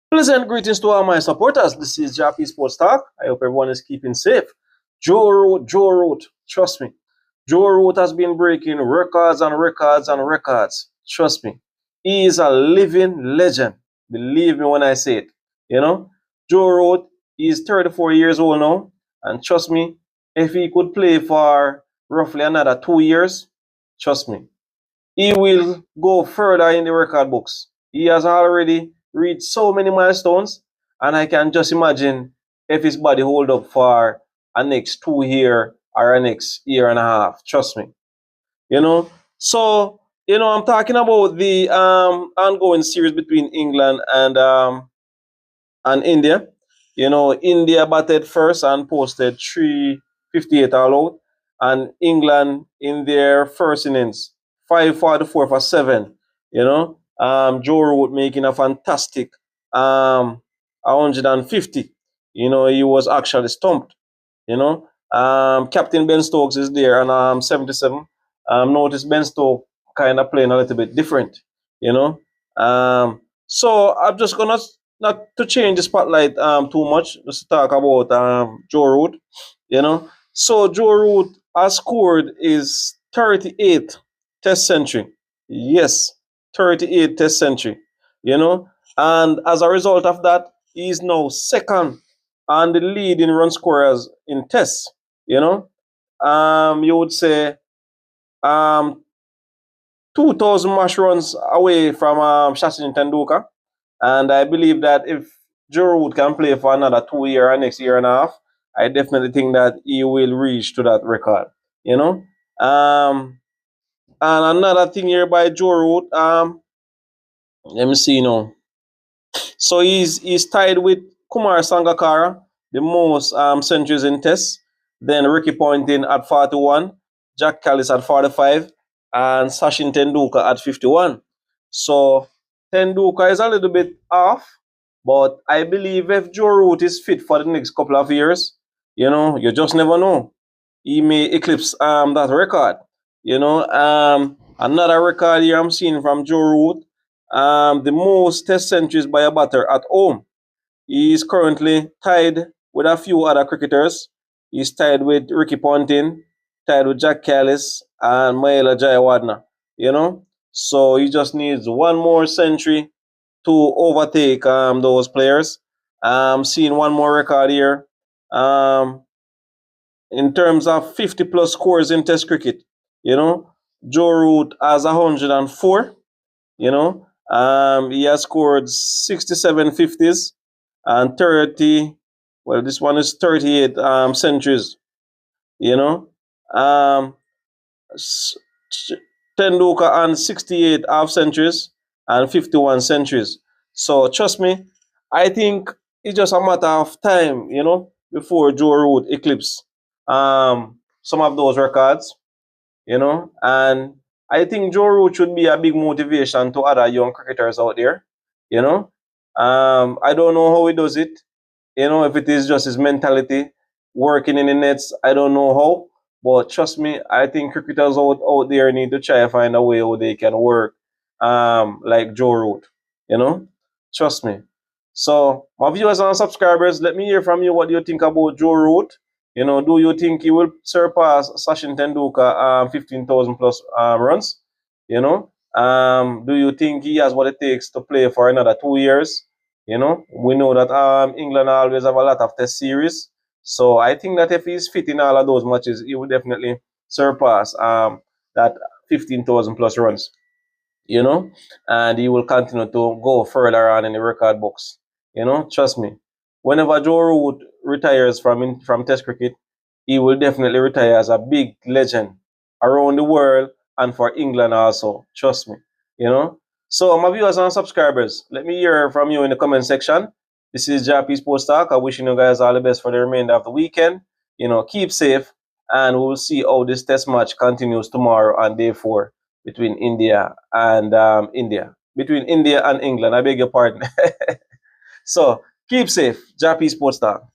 Pleasant greetings to all my supporters. This is Jah-P Sports Talk. I hope everyone is keeping safe. Joe Root, trust me. Joe Root has been breaking records and records and records. Trust me. He is a living legend. Believe me when I say it. You know, Joe Root is 34 years old now. And trust me, if he could play for roughly another 2 years, trust me, he will go further in the record books. He has already reached so many milestones, and I can just imagine if his body hold up for a next 2 year or a next year and a half. Trust me. You know. So I'm talking about the ongoing series between England and India. India batted first and posted 358 all out, and England in their first innings 544 for seven. Joe Root making a fantastic 150. He was actually stumped. Captain Ben Stokes is there on 77. Notice Ben Stokes kind of playing a little bit different. You know. So I'm just gonna not to change the spotlight too much, just to talk about Joe Root. So Joe Root has scored his 38th Test century. Yes, 38th Test century. And as a result of that, he is now second on the lead in run scorers in Tests. You would say 2,000 mash runs away from Sachin Tendulkar. And I believe that if Joe Root can play for another 2 year or next year and a half, I definitely think that he will reach to that record. And another thing here by Joe Root, let me see now. So he's tied with Kumar Sangakkara, the most centuries in Tests. Then Ricky Ponting at 41, Jack Callis at 45, and Sachin Tendulkar at 51. So Tendulkar is a little bit off, but I believe if Joe Root is fit for the next couple of years, you just never know. He may eclipse that record. Another record here I'm seeing from Joe Root, the most Test centuries by a batter at home. He is currently tied with a few other cricketers. He's tied with Ricky Ponting, tied with Jack Callis, and Mahela Jayawardene. So he just needs one more century to overtake those players. Seeing one more record here. In terms of 50 plus scores in Test cricket, Joe Root has 104. He has scored 67 50s and 30. Well, this one is 38 centuries. Um, Tendulkar on 68 half centuries and 51 centuries. So trust me, I think it's just a matter of time, before Joe Root eclipse some of those records, and I think Joe Root should be a big motivation to other young cricketers out there, I don't know how he does it, if it is just his mentality working in the nets, I don't know how. But trust me, I think cricketers out there need to try to find a way how they can work like Joe Root, Trust me. So, my viewers and subscribers, let me hear from you. What do you think about Joe Root? Do you think he will surpass Sachin Tendulkar 15,000 plus runs? Do you think he has what it takes to play for another 2 years? We know that England always have a lot of Test series. So I think that if he's fit in all of those matches, he will definitely surpass that 15,000 plus runs, and he will continue to go further on in the record books. Trust me. Whenever Joe Root retires from Test cricket, he will definitely retire as a big legend around the world and for England also. Trust me. So my viewers and subscribers, let me hear from you in the comment section. This is Jah-P Sports Talk. I'm wishing you guys all the best for the remainder of the weekend. Keep safe, and we will see how this Test match continues tomorrow on day 4 between India and between India and England. I beg your pardon. So keep safe. Jah-P Sports Talk.